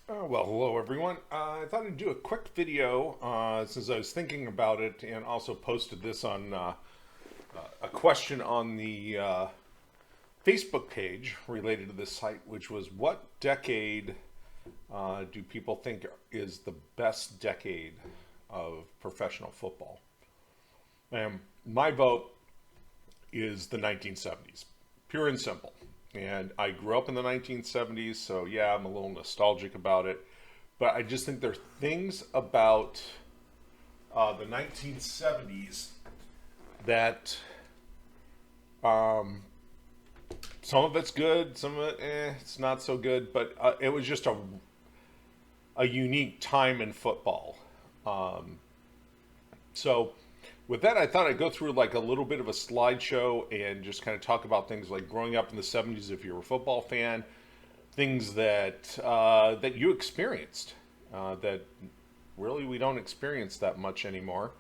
Well, hello everyone. I thought I'd do a quick video since I was thinking about it and also posted this on a question on the Facebook page related to this site, which was what decade do people think is the best decade of professional football? And my vote is the 1970s, pure and simple. And I grew up in the 1970s, so yeah, I'm a little nostalgic about it. But I just think there are things about the 1970s that um, some of it's good, some of it, it's not so good. But it was just a unique time in football. Um, so with that, I thought I'd go through like a little bit of a slideshow and just kind of talk about things like growing up in the 70s if you're a football fan, things that you experienced that really we don't experience that much anymore,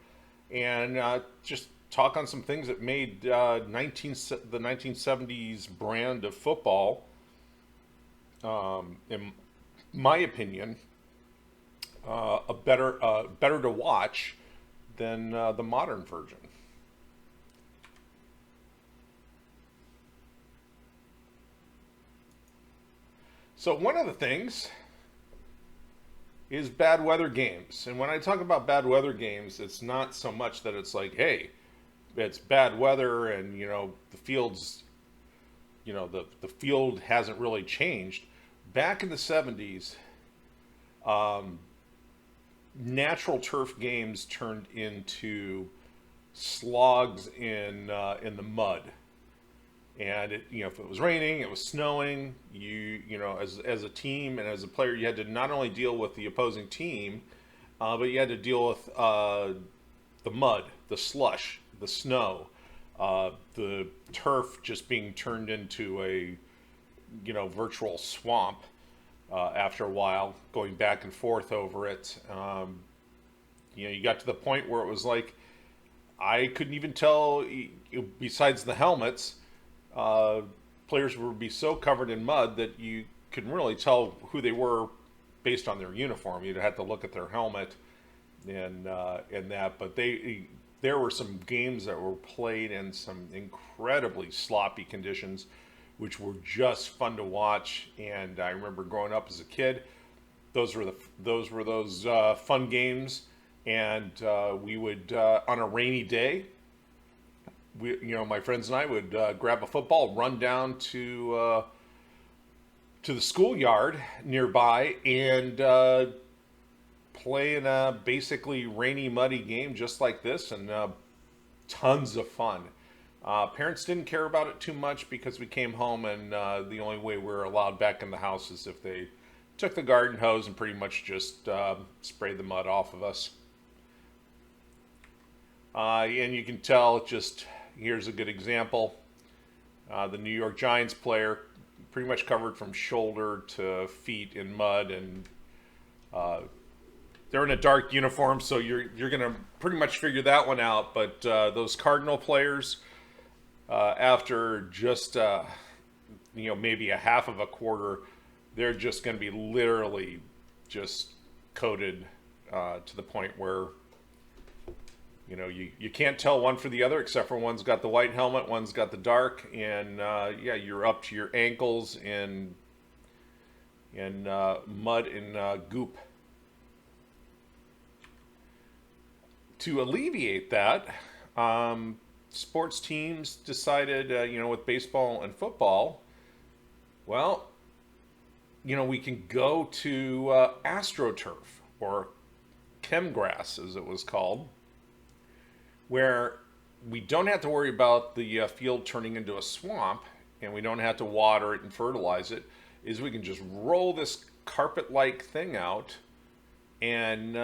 and just talk on some things that made the 1970s brand of football, in my opinion, a better to watch than the modern version. So one of the things is bad weather games. And when I talk about bad weather games, it's not so much that it's like, hey, it's bad weather and the field's the field hasn't really changed. Back in the 70s, um, natural turf games turned into slogs in the mud. And if it was raining, it was snowing. As a team and as a player, you had to not only deal with the opposing team, but you had to deal with the mud, the slush, the snow, the turf just being turned into a virtual swamp after a while, going back and forth over it. You got to the point where it was like I couldn't even tell, besides the helmets, uh, players would be so covered in mud that you couldn't really tell who they were based on their uniform. You'd have to look at their helmet and that. But there were some games that were played in some incredibly sloppy conditions, which were just fun to watch. And I remember growing up as a kid, those fun games. And we would on a rainy day, my friends and I would grab a football, run down to the schoolyard nearby, and play in a basically rainy, muddy game just like this, and tons of fun. Parents didn't care about it too much because we came home, and the only way we were allowed back in the house is if they took the garden hose and pretty much just sprayed the mud off of us. And you can tell, just here's a good example. The New York Giants player, pretty much covered from shoulder to feet in mud, and uh, they're in a dark uniform, so you're gonna pretty much figure that one out. But those Cardinal players, after just maybe a half of a quarter, they're just gonna be literally just coated to the point where you can't tell one for the other, except for one's got the white helmet, one's got the dark, and yeah, you're up to your ankles in mud and goop. To alleviate that, sports teams decided, with baseball and football, well, we can go to AstroTurf, or chemgrass as it was called, where we don't have to worry about the field turning into a swamp, and we don't have to water it and fertilize it. Is we can just roll this carpet-like thing out, and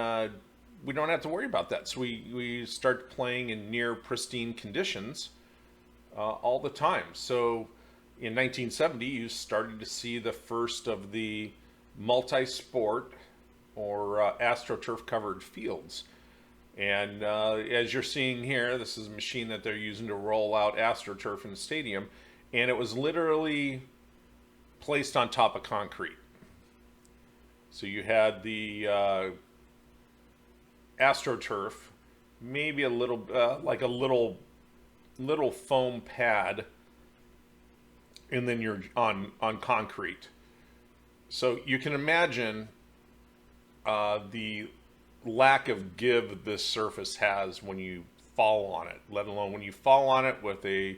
we don't have to worry about that. So we start playing in near pristine conditions all the time. So in 1970, you started to see the first of the multi-sport or AstroTurf covered fields. And as you're seeing here, this is a machine that they're using to roll out AstroTurf in the stadium. And it was literally placed on top of concrete. So you had the AstroTurf, maybe a little like a little foam pad, and then you're on concrete. So you can imagine the lack of give this surface has when you fall on it, let alone when you fall on it with a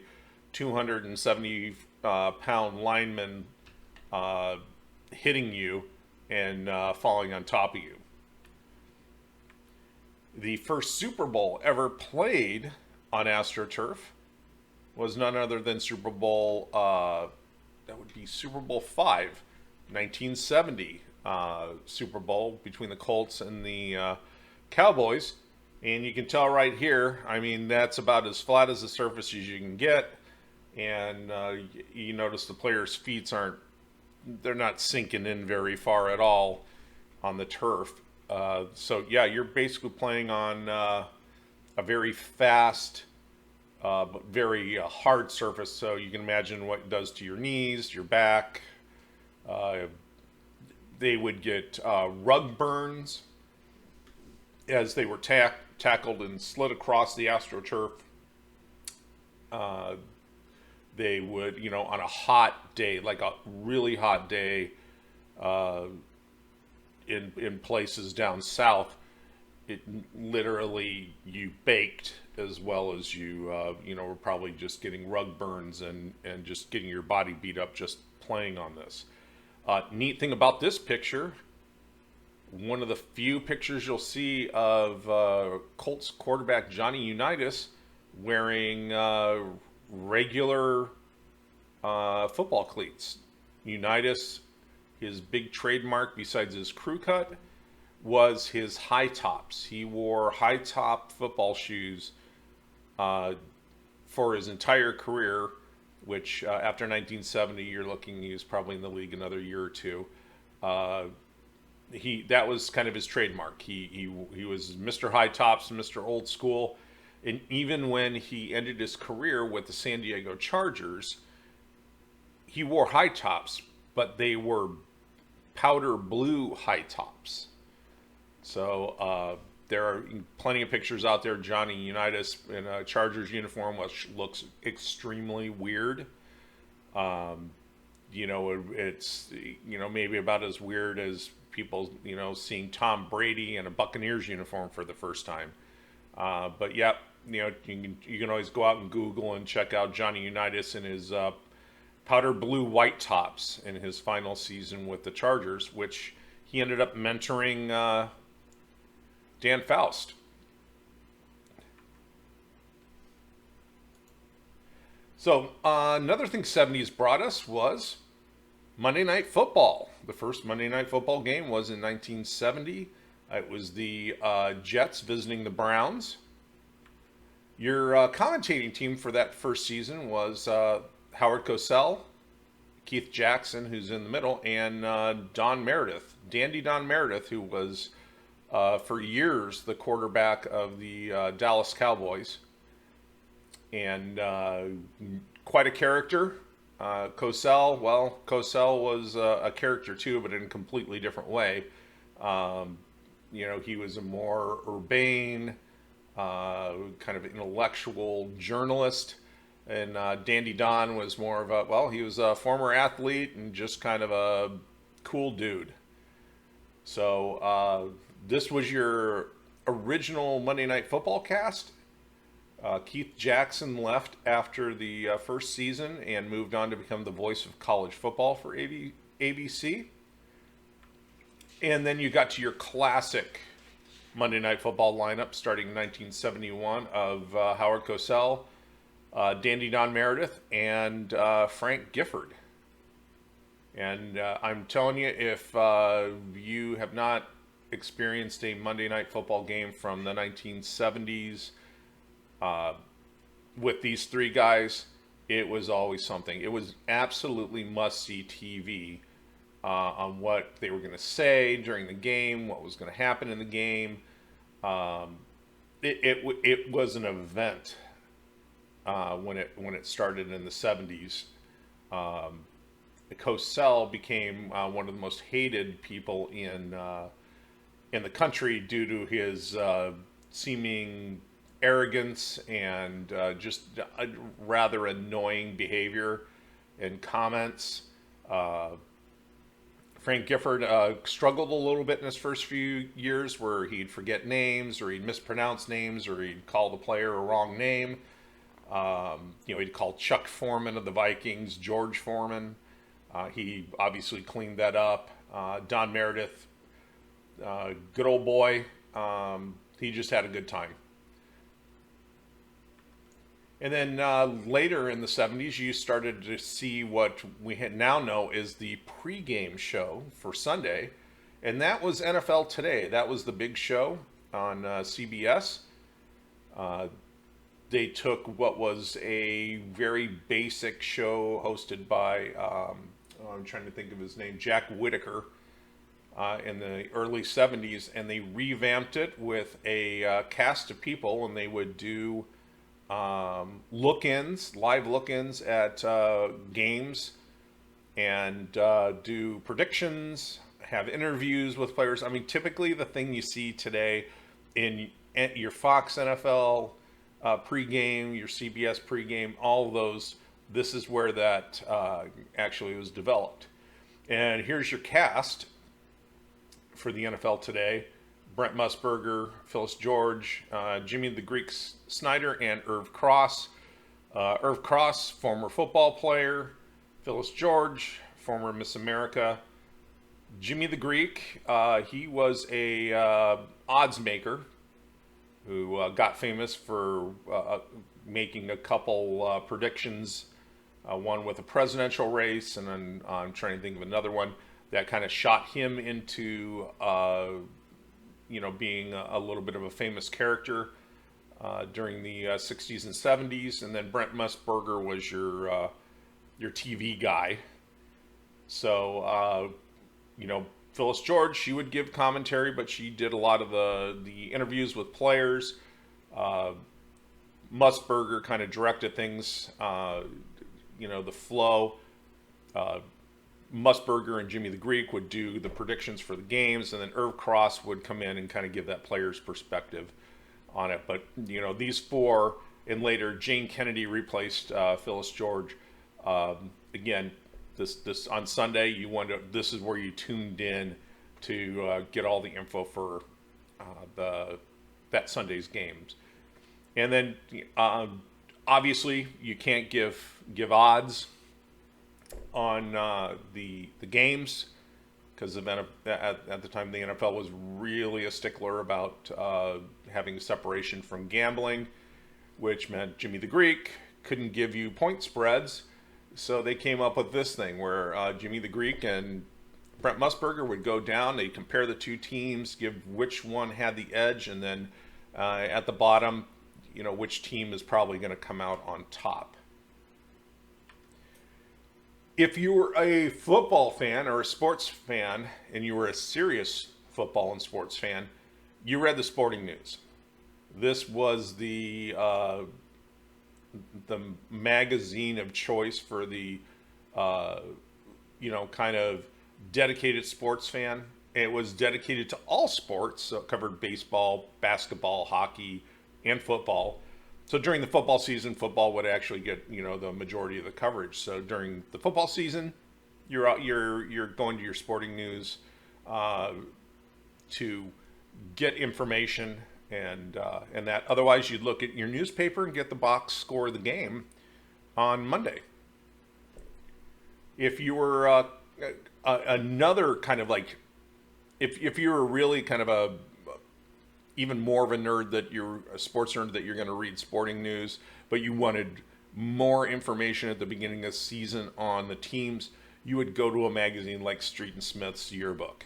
270 pound lineman uh, hitting you and falling on top of you. The first Super Bowl ever played on AstroTurf was none other than Super Bowl, that would be Super Bowl 5, 1970 Super Bowl between the Colts and the Cowboys. And you can tell right here, I mean, that's about as flat as the surface as you can get. And you notice the players' feet they're not sinking in very far at all on the turf. So, yeah, you're basically playing on a very fast, but very hard surface. So you can imagine what it does to your knees, your back. They would get rug burns as they were tackled and slid across the AstroTurf. Uh, they would, on a hot day, like a really hot day, uh, in places down south, it literally you baked as well as you were probably just getting rug burns and just getting your body beat up just playing on this. Neat thing about this picture, one of the few pictures you'll see of Colts quarterback Johnny Unitas wearing regular football cleats. Unitas, his big trademark besides his crew cut was his high tops. He wore high top football shoes for his entire career, which after 1970, you're looking, he was probably in the league another year or two. That was kind of his trademark. He was Mr. High Tops, Mr. Old School, and even when he ended his career with the San Diego Chargers, he wore high tops, but they were powder blue high tops. So there are plenty of pictures out there. Johnny Unitas in a Chargers uniform, which looks extremely weird. It's maybe about as weird as people seeing Tom Brady in a Buccaneers uniform for the first time. But yeah, you can always go out and Google and check out Johnny Unitas and his powder blue white tops in his final season with the Chargers, which he ended up mentoring Dan Faust. So another thing 70s brought us was Monday Night Football. The first Monday Night Football game was in 1970. It was the Jets visiting the Browns. Your commentating team for that first season was Howard Cosell, Keith Jackson, who's in the middle, and Don Meredith, Dandy Don Meredith, who was for years the quarterback of the Dallas Cowboys. And quite a character. Cosell was a character too, but in a completely different way. He was a more urbane, kind of intellectual journalist. And Dandy Don was more of he was a former athlete and just kind of a cool dude. So this was your original Monday Night Football cast. Keith Jackson left after the first season and moved on to become the voice of college football for ABC. And then you got to your classic Monday Night Football lineup starting in 1971 of Howard Cosell, Dandy Don Meredith, and Frank Gifford. And I'm telling you, if you have not experienced a Monday Night Football game from the 1970s, with these three guys, it was always something. It was absolutely must-see TV on what they were going to say during the game, what was going to happen in the game. It was an event when it started in the 70s. Cosell became one of the most hated people in the country due to his seeming arrogance and just rather annoying behavior and comments. Frank Gifford struggled a little bit in his first few years where he'd forget names or he'd mispronounce names or he'd call the player a wrong name. He'd call Chuck Foreman of the Vikings George Foreman. He obviously cleaned that up. Don Meredith, good old boy. He just had a good time. And then later in the 70s, you started to see what we now know is the pregame show for Sunday. And that was NFL Today. That was the big show on CBS. They took what was a very basic show hosted by, I'm trying to think of his name, Jack Whitaker, in the early 70s, and they revamped it with a cast of people, and they would do live look-ins at games, and do predictions, have interviews with players. I mean, typically the thing you see today in your Fox NFL pregame, your CBS pregame, all of those, this is where that actually was developed. And here's your cast for the NFL Today: Brent Musburger, Phyllis George, Jimmy the Greek Snyder, and Irv Cross. Irv Cross, former football player. Phyllis George, former Miss America. Jimmy the Greek, he was a odds maker who got famous for making a couple predictions, one with a presidential race, and then I'm trying to think of another one that kind of shot him into being a little bit of a famous character during the 60s and 70s. And then Brent Musburger was your TV guy. So, Phyllis George, she would give commentary, but she did a lot of the interviews with players. Musburger kind of directed things, the flow. Musburger and Jimmy the Greek would do the predictions for the games, and then Irv Cross would come in and kind of give that player's perspective on it. But, these four, and later Jane Kennedy replaced Phyllis George. Again, this on Sunday, this is where you tuned in to get all the info for that Sunday's games. And then obviously you can't give odds on the games, because at the time the NFL was really a stickler about having separation from gambling, which meant Jimmy the Greek couldn't give you point spreads. So they came up with this thing where Jimmy the Greek and Brent Musburger would go down, they'd compare the two teams, give which one had the edge, and then at the bottom, which team is probably going to come out on top. If you were a football fan or a sports fan, and you were a serious football and sports fan, you read the sporting news. This was the magazine of choice for the kind of dedicated sports fan. It was dedicated to all sports, so it covered baseball, basketball, hockey, and football. So during the football season, football would actually get the majority of the coverage. So during the football season, you're going to your sporting news to get information and that. Otherwise, you'd look at your newspaper and get the box score of the game on Monday. If you were another kind of like, if you were really kind of even more of a nerd, that you're a sports nerd, that you're going to read sporting news, but you wanted more information at the beginning of the season on the teams, you would go to a magazine like Street and Smith's Yearbook.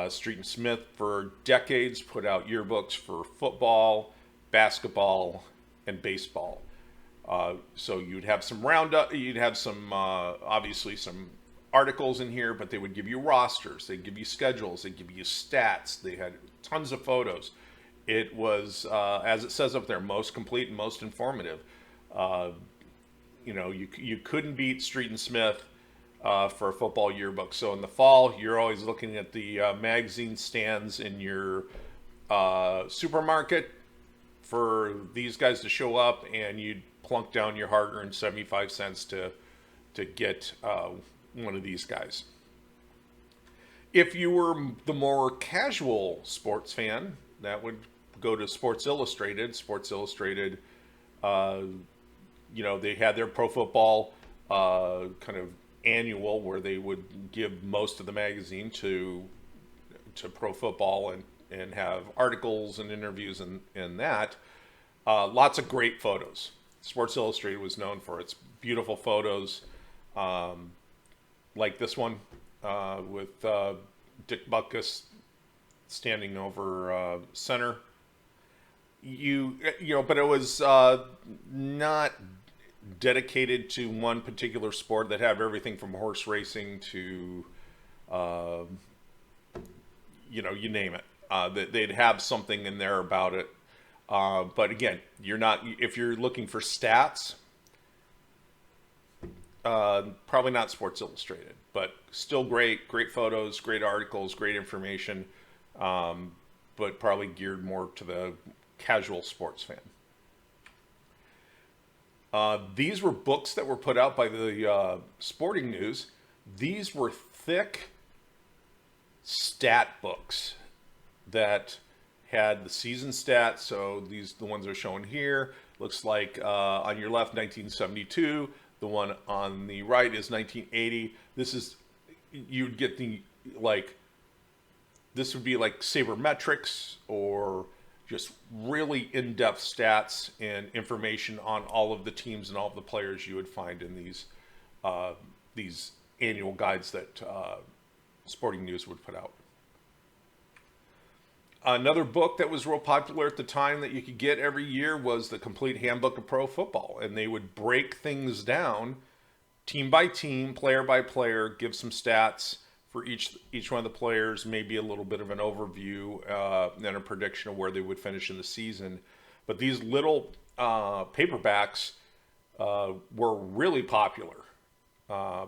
Street and Smith for decades put out yearbooks for football, basketball, and baseball. So you'd have some roundup, you'd have some, obviously some articles in here, but they would give you rosters, they'd give you schedules, they'd give you stats, they had tons of photos. It was, as it says up there, most complete and most informative. You couldn't beat Street and Smith for a football yearbook. So in the fall, you're always looking at the magazine stands in your supermarket for these guys to show up, and you'd plunk down your hard-earned 75 cents to get one of these guys. If you were the more casual sports fan, that would go to Sports Illustrated. Sports Illustrated, uh, they had their pro football kind of annual where they would give most of the magazine to pro football and have articles and interviews and that. Lots of great photos. Sports Illustrated was known for its beautiful photos, like this one with Dick Butkus standing over center. But it was not dedicated to one particular sport. That have everything from horse racing to uh, you name it. That they'd have something in there about it. But again, you're not if you're looking for stats, probably not Sports Illustrated, but still great photos, great articles, great information, but probably geared more to the casual sports fan. These were books that were put out by the Sporting News. These were thick stat books that had the season stats. So the ones are shown here. Looks like on your left, 1972. The one on the right is 1980. You'd get this would be like sabermetrics or just really in-depth stats and information on all of the teams and all of the players you would find in these annual guides that Sporting News would put out. Another book that was real popular at the time that you could get every year was the Complete Handbook of Pro Football, and they would break things down team by team, player by player, give some stats for each one of the players, maybe a little bit of an overview, and a prediction of where they would finish in the season. But these little paperbacks were really popular.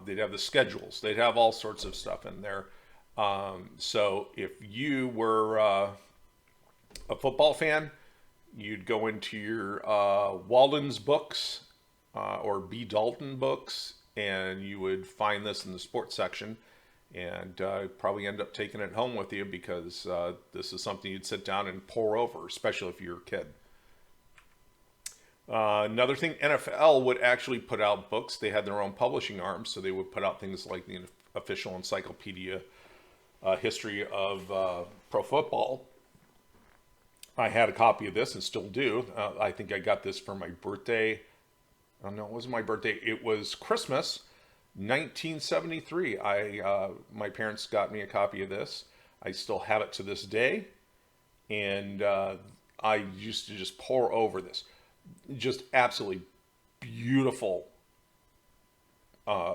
They'd have the schedules. They'd have all sorts of stuff in there. So if you were a football fan, you'd go into your Walden's books or B. Dalton books, and you would find this in the sports section, and probably end up taking it home with you because this is something you'd sit down and pore over, especially if you're a kid. Another thing, NFL would actually put out books. They had their own publishing arm, so they would put out things like the official encyclopedia history of pro football. I had a copy of this and still do. I think I got this for my birthday. Oh, no, it wasn't my birthday. It was Christmas, 1973. My parents got me a copy of this. I still have it to this day. And I used to just pore over this. Just absolutely beautiful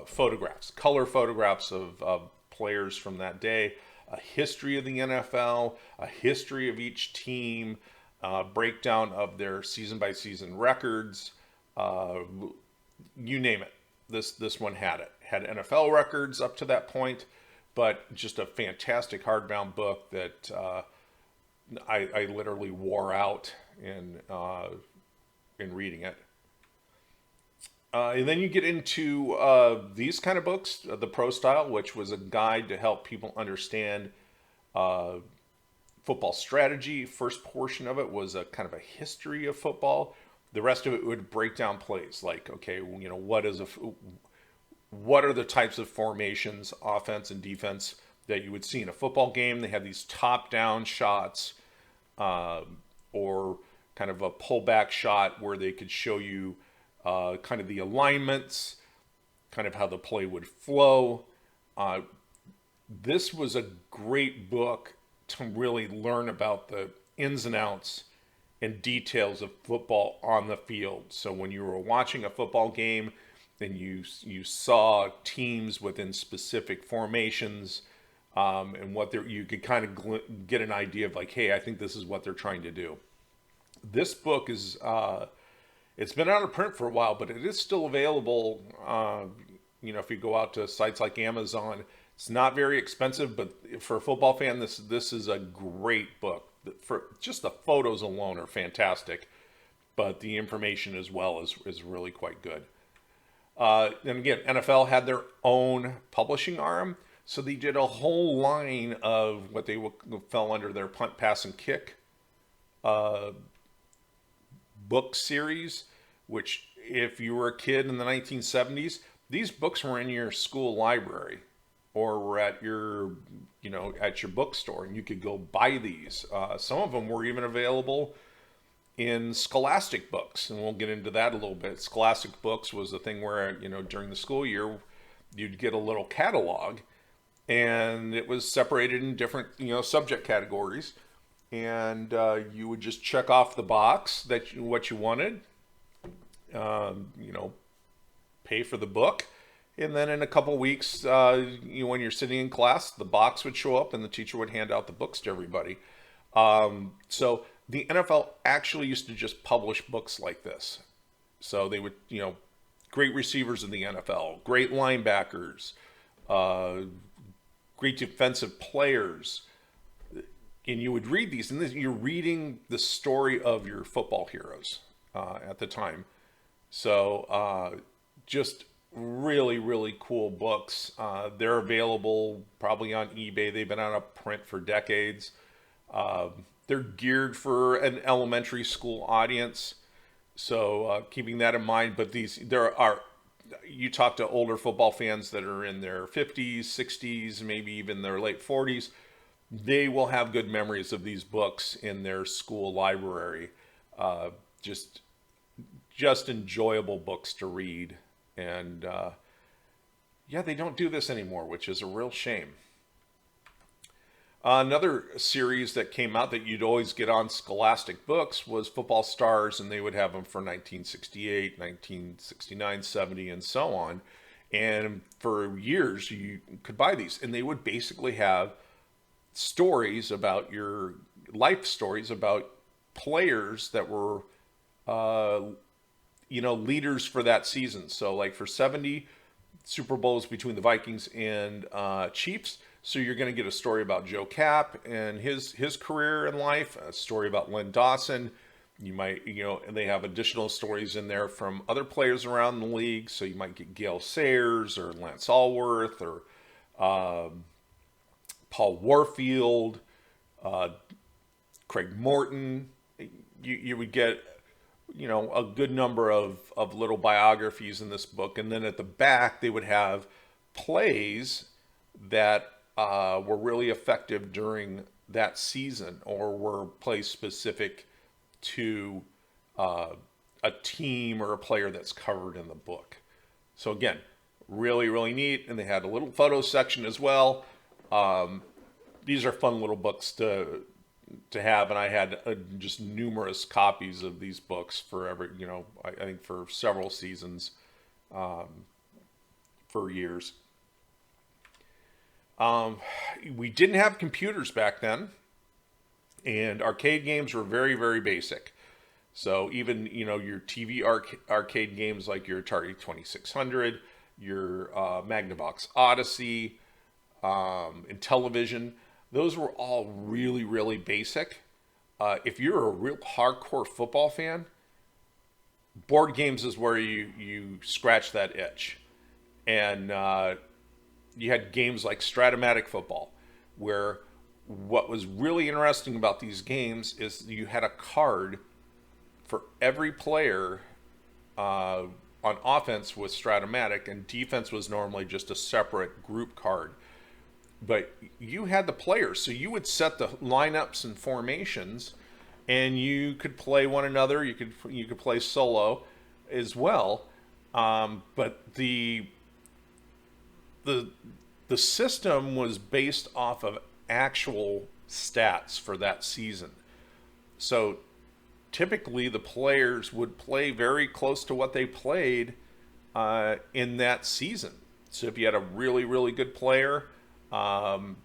photographs, color photographs of players from that day, a history of the NFL, a history of each team, breakdown of their season by season records, you name it. This one had it. Had NFL records up to that point, but just a fantastic hardbound book that I literally wore out in reading it. And then you get into these kind of books, the Pro Style, which was a guide to help people understand football strategy. First portion of it was a kind of a history of football. The rest of it would break down plays, like, okay, what are the types of formations, offense and defense, that you would see in a football game. They have these top-down shots, or kind of a pullback shot where they could show you kind of the alignments, kind of how the play would flow. This was a great book to really learn about the ins and outs and details of football on the field. So when you were watching a football game and you saw teams within specific formations, and you could kind of get an idea of like, hey, I think this is what they're trying to do. This book is it's been out of print for a while, but it is still available if you go out to sites like Amazon, it's not very expensive, but for a football fan, this is a great book. For just the photos alone are fantastic, but the information as well is really quite good. And again, NFL had their own publishing arm, so they did a whole line of what fell under their punt, pass, and kick book series, which if you were a kid in the 1970s, these books were in your school library or were at your bookstore, and you could go buy these. Some of them were even available in Scholastic books, and we'll get into that a little bit. Scholastic books was the thing where, during the school year, you'd get a little catalog, and it was separated in different, subject categories, and you would just check off the box what you wanted, pay for the book, and then in a couple weeks, when you're sitting in class, the box would show up, and the teacher would hand out the books to everybody. So the NFL actually used to just publish books like this. So they would, great receivers in the NFL, great linebackers, great defensive players. And you would read these, and you're reading the story of your football heroes at the time. So just really, really cool books. They're available probably on eBay. They've been out of print for decades. They're geared for an elementary school audience, so keeping that in mind. But you talk to older football fans that are in their 50s, 60s, maybe even their late 40s, they will have good memories of these books in their school library. Just enjoyable books to read. And they don't do this anymore, which is a real shame. Another series that came out that you'd always get on Scholastic books was Football Stars, and they would have them for 1968, 1969, 70, and so on. And for years, you could buy these, and they would basically have stories about your life stories about players that were, leaders for that season. So, like for 70 Super Bowls between the Vikings and Chiefs. So you're going to get a story about Joe Kapp and his career in life, a story about Len Dawson. You might, and they have additional stories in there from other players around the league. So you might get Gale Sayers or Lance Allworth or Paul Warfield, Craig Morton. You would get, a good number of little biographies in this book. And then at the back, they would have plays that were really effective during that season or were plays specific to a team or a player that's covered in the book. So again, really, really neat. And they had a little photo section as well. These are fun little books to have, and I had just numerous copies of these books for I think for several seasons, for years. We didn't have computers back then, and arcade games were very, very basic. So even, your TV arcade games like your Atari 2600, your Magnavox Odyssey, and television, those were all really, really basic. If you're a real hardcore football fan, board games is where you scratch that itch. And you had games like Stratomatic Football, where what was really interesting about these games is you had a card for every player on offense with Stratomatic, and defense was normally just a separate group card. But you had the players, so you would set the lineups and formations, and you could play one another. You could play solo as well. But the system was based off of actual stats for that season. So typically the players would play very close to what they played in that season. So if you had a really, really good player, again,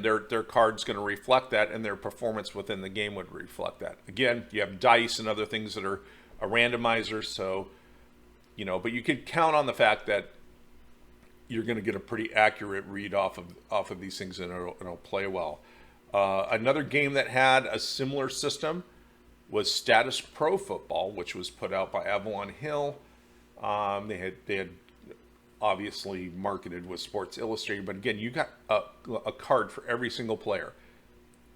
their card's going to reflect that, and their performance within the game would reflect that. Again, you have dice and other things that are a randomizer, so But you could count on the fact that you're going to get a pretty accurate read off of these things, and it'll play well. Another game that had a similar system was Status Pro Football, which was put out by Avalon Hill. They had obviously marketed with Sports Illustrated, but again, you got a card for every single player,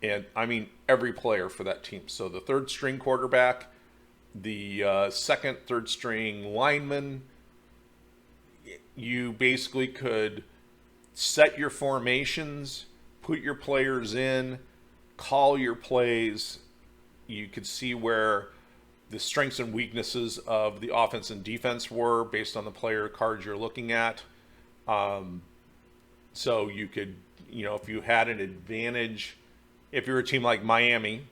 and I mean every player for that team. So the third string quarterback, the second, third string lineman. You basically could set your formations, put your players in, call your plays. You could see where the strengths and weaknesses of the offense and defense were based on the player cards you're looking at. So you could, if you had an advantage, if you're a team like Miami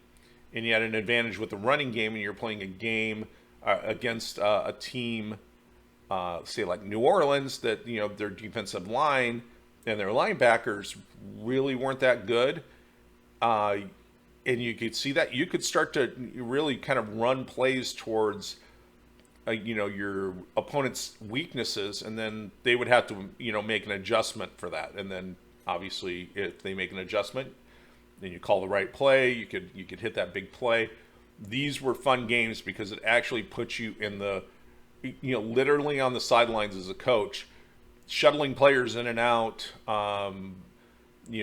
and you had an advantage with the running game and you're playing a game against a team, say like New Orleans, that their defensive line and their linebackers really weren't that good, and you could see that you could start to really kind of run plays towards your opponent's weaknesses, and then they would have to make an adjustment for that. And then obviously if they make an adjustment, then you call the right play. You could hit that big play. These were fun games because it actually puts you in the literally on the sidelines as a coach, shuttling players in and out,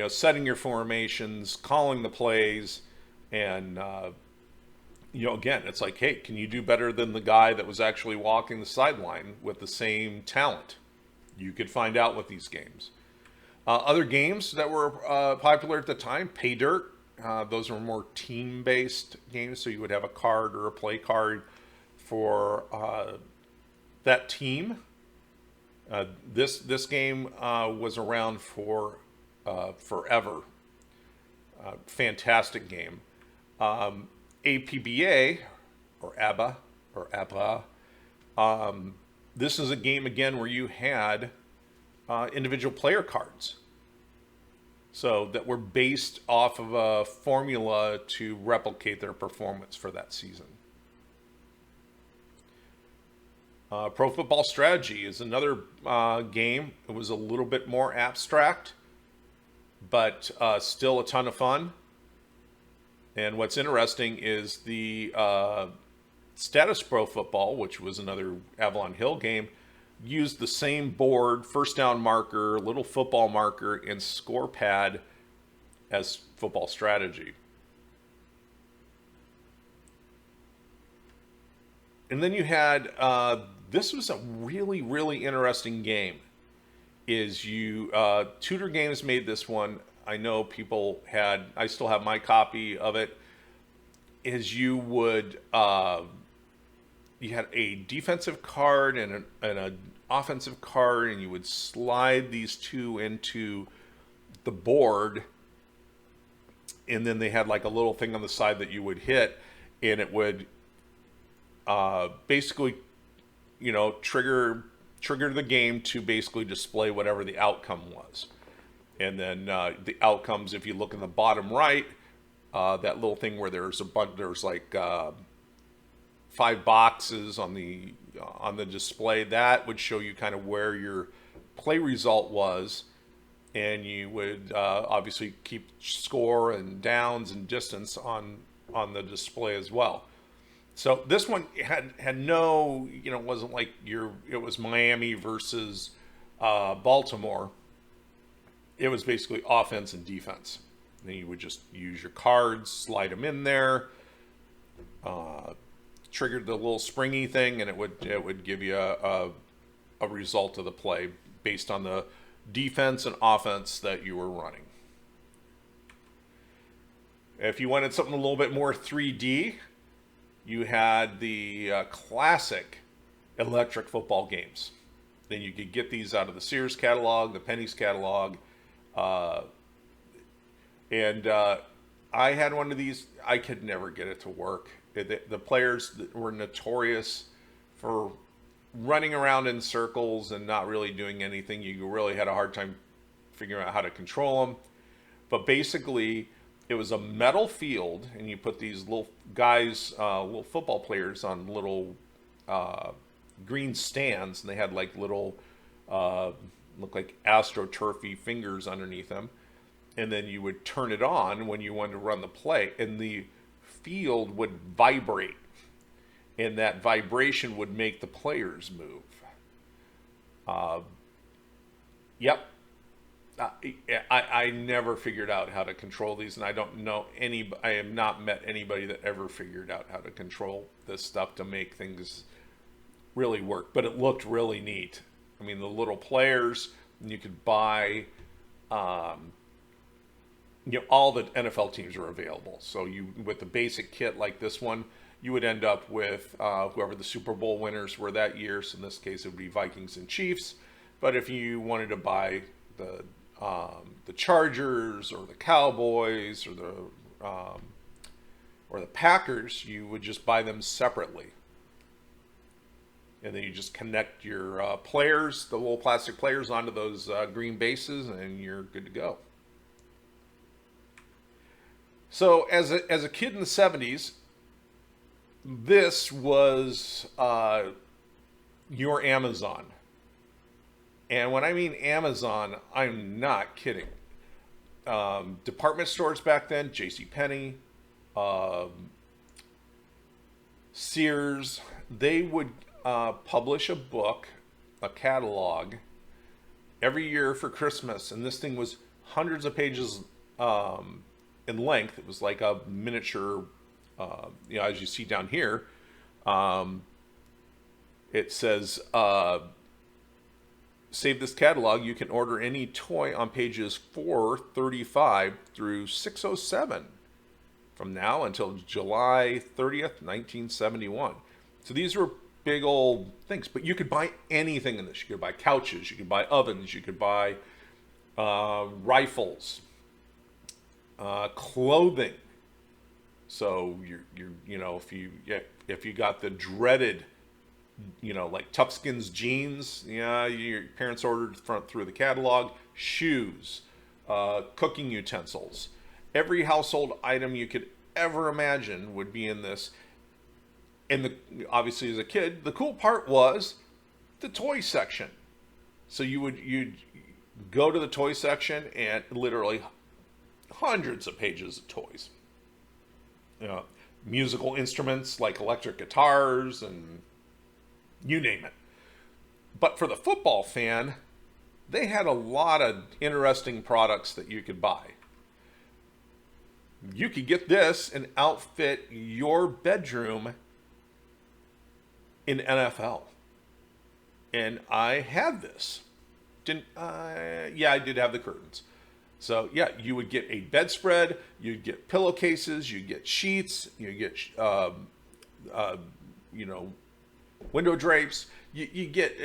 setting your formations, calling the plays, and again, it's like, hey, can you do better than the guy that was actually walking the sideline with the same talent? You could find out with these games. Other games that were popular at the time, Pay Dirt. Those were more team-based games, so you would have a card or a play card for that team. This game was around for forever. Fantastic game. APBA or ABBA or ABBA. This is a game again where you had individual player cards, so that were based off of a formula to replicate their performance for that season. Pro Football Strategy is another game. It was a little bit more abstract, but still a ton of fun. And what's interesting is the Status Pro Football, which was another Avalon Hill game, used the same board, first down marker, little football marker, and score pad as Football Strategy. And then you had, this was a really, really interesting game. Tudor Games made this one. I know people had, I still have my copy of it. You had a defensive card and an offensive card, and you would slide these two into the board, and then they had like a little thing on the side that you would hit, and it would basically, trigger the game to basically display whatever the outcome was. And then the outcomes, if you look in the bottom right, that little thing where there's like 5 boxes on the display, that would show you kind of where your play result was, and you would obviously keep score and downs and distance on the display as well. So this one had no, it wasn't like it was Miami versus Baltimore. It was basically offense and defense. Then you would just use your cards, slide them in there, triggered the little springy thing, and it would give you a result of the play based on the defense and offense that you were running. If you wanted something a little bit more 3D, you had the classic electric football games. Then you could get these out of the Sears catalog, the Penny's catalog, and I had one of these. I could never get it to work. The players were notorious for running around in circles and not really doing anything. You really had a hard time figuring out how to control them. But basically, it was a metal field, and you put these little guys, little football players, on little green stands, and they had like little, uh, look like astroturfy fingers underneath them. And then you would turn it on when you wanted to run the play, and the field would vibrate, and that vibration would make the players move. Uh, yep. I never figured out how to control these, and I don't know any. I have not met anybody that ever figured out how to control this stuff to make things really work. But it looked really neat. I mean, the little players, you could buy. All the NFL teams are available. So you, with the basic kit like this one, you would end up with whoever the Super Bowl winners were that year. So in this case, it would be Vikings and Chiefs. But if you wanted to buy the Chargers or the Cowboys or the Packers, you would just buy them separately. And then you just connect your players, the little plastic players, onto those green bases, and you're good to go. So as a kid in the 70s, this was your Amazon. And when I mean Amazon, I'm not kidding. Department stores back then, JCPenney, Sears, they would publish a book, a catalog, every year for Christmas. And this thing was hundreds of pages in length. It was like a miniature, as you see down here. It says, save this catalog. You can order any toy on pages 435 through 607 from now until July 30th, 1971. So these were big old things, but you could buy anything in this. You could buy couches, you could buy ovens, you could buy rifles, clothing. So if you got the dreaded, like Tuxkin's jeans, your parents ordered through the catalog, shoes, cooking utensils, every household item you could ever imagine would be in this. And obviously, as a kid, the cool part was the toy section. So you'd go to the toy section, and literally hundreds of pages of toys. Musical instruments like electric guitars and you name it. But for the football fan, they had a lot of interesting products that you could buy. You could get this and outfit your bedroom in NFL. And I had this. I did have the curtains. So yeah, you would get a bedspread, you'd get pillowcases, you'd get sheets, you'd get window drapes, you get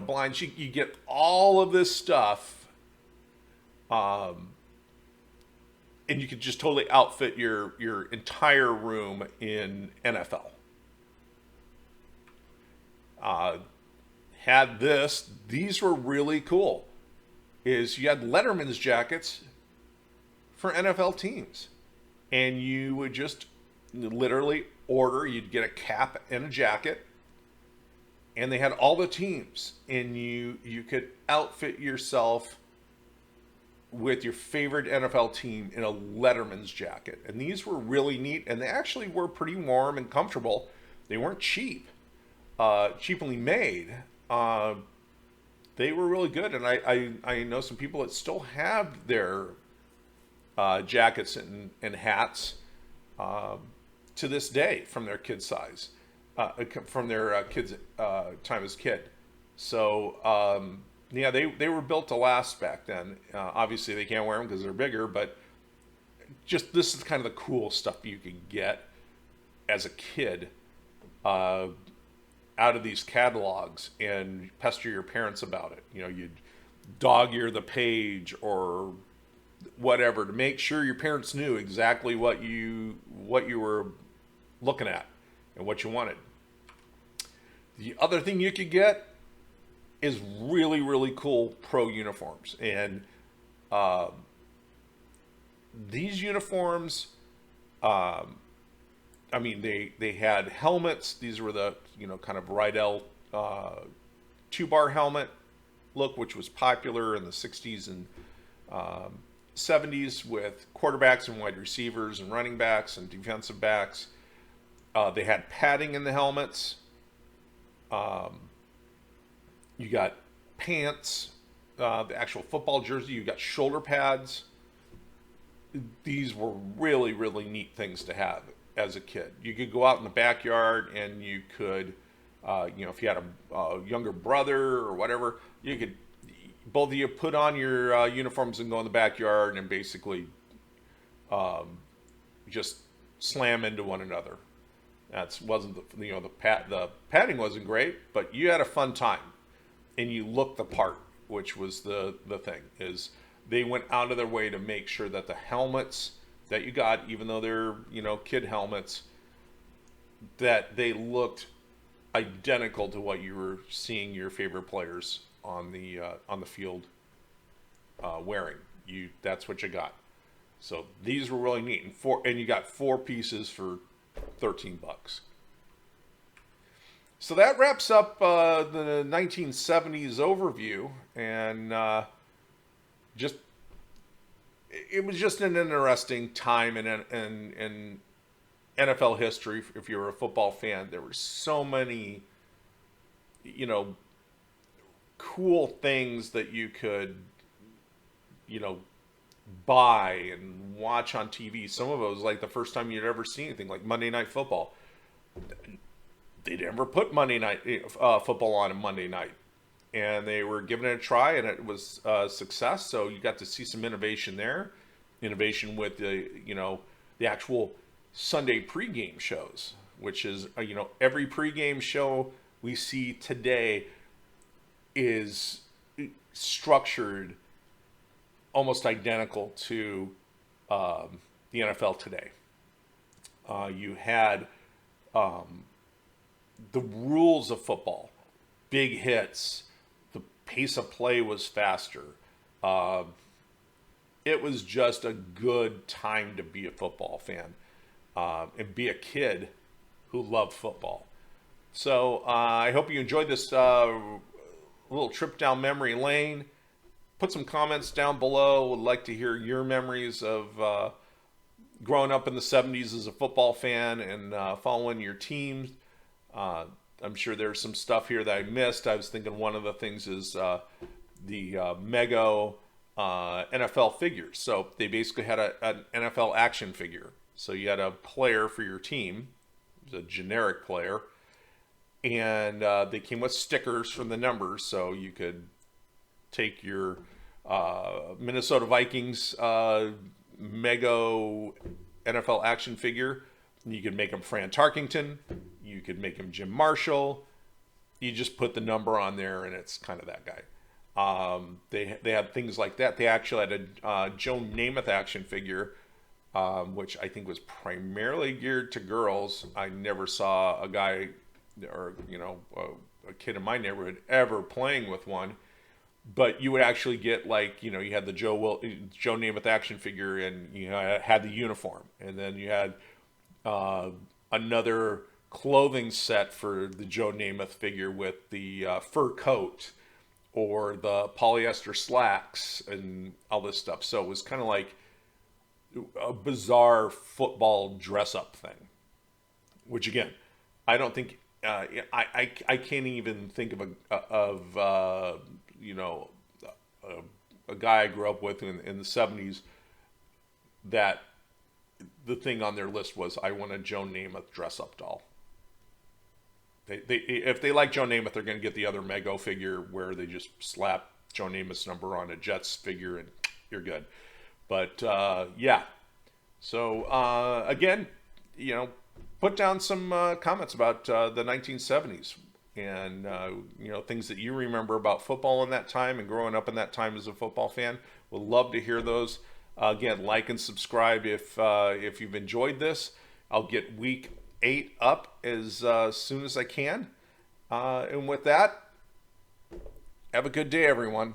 blinds, you get all of this stuff, and you could just totally outfit your entire room in NFL. Had this. These were really cool. Is you had Letterman's jackets for NFL teams, and you would just literally order. You'd get a cap and a jacket, and they had all the teams, and you could outfit yourself with your favorite NFL team in a Letterman's jacket. And these were really neat, and they actually were pretty warm and comfortable. They weren't cheap, cheaply made. They were really good, and I know some people that still have their jackets and hats to this day from their kid size, from their kids' time as kid. So they were built to last back then. Obviously, they can't wear them because they're bigger, but just this is kind of the cool stuff you could get as a kid out of these catalogs and pester your parents about it. You'd dog-ear the page or whatever to make sure your parents knew exactly what you were looking at and what you wanted. The other thing you could get is really, really cool pro uniforms. And these uniforms, they had helmets. These were the kind of Rydell two-bar helmet look, which was popular in the 60s and 70s with quarterbacks and wide receivers and running backs and defensive backs. They had padding in the helmets. You got pants, the actual football jersey. You got shoulder pads. These were really, really neat things to have as a kid. You could go out in the backyard and you could, if you had a younger brother or whatever, you could, both of you put on your uniforms and go in the backyard and basically just slam into one another. That wasn't the padding wasn't great, but you had a fun time and you looked the part, which was the thing is they went out of their way to make sure that the helmets that you got, even though they're kid helmets, that they looked identical to what you were seeing your favorite players on the field wearing. That's what you got. So these were really neat, and you got 4 pieces for $13. So that wraps up the 1970s overview, and it was just an interesting time in NFL history. If you're a football fan, there were so many, cool things that you could, buy and watch on TV. Some of it was like the first time you'd ever seen anything, like Monday Night Football. They never put Monday Night Football on Monday night, and they were giving it a try, and it was a success. So you got to see some innovation there, innovation with the actual Sunday pregame shows, which is every pregame show we see today is structured almost identical to the NFL today. You had the rules of football, big hits, the pace of play was faster. It was just a good time to be a football fan and be a kid who loved football. So I hope you enjoyed this little trip down memory lane. Put some comments down below. Would like to hear your memories of growing up in the 70s as a football fan and following your teams. I'm sure there's some stuff here that I missed. I was thinking one of the things is the Mego NFL figures. So they basically had an NFL action figure. So you had a player for your team. It was a generic player. And they came with stickers from the numbers. So you could take your Minnesota Vikings Mego NFL action figure. You could make him Fran Tarkington. You could make him Jim Marshall. You just put the number on there, and it's kind of that guy. They had things like that. They actually had a Joe Namath action figure, which I think was primarily geared to girls. I never saw a guy or a kid in my neighborhood ever playing with one. But you would actually get you had the Joe Namath action figure, and you had the uniform, and then you had another clothing set for the Joe Namath figure with the fur coat or the polyester slacks and all this stuff. So it was kind of like a bizarre football dress-up thing, which again, I don't think I can't even think of a guy I grew up with in the 70s that the thing on their list was, I want a Joe Namath dress-up doll. If they like Joe Namath, they're going to get the other Mego figure where they just slap Joe Namath's number on a Jets figure and you're good. But yeah. So again, put down some comments about the 1970s and things that you remember about football in that time and growing up in that time as a football fan. We'll love to hear those. Again, like and subscribe if you've enjoyed this. I'll get week 8 up as soon as I can. And with that, have a good day, everyone.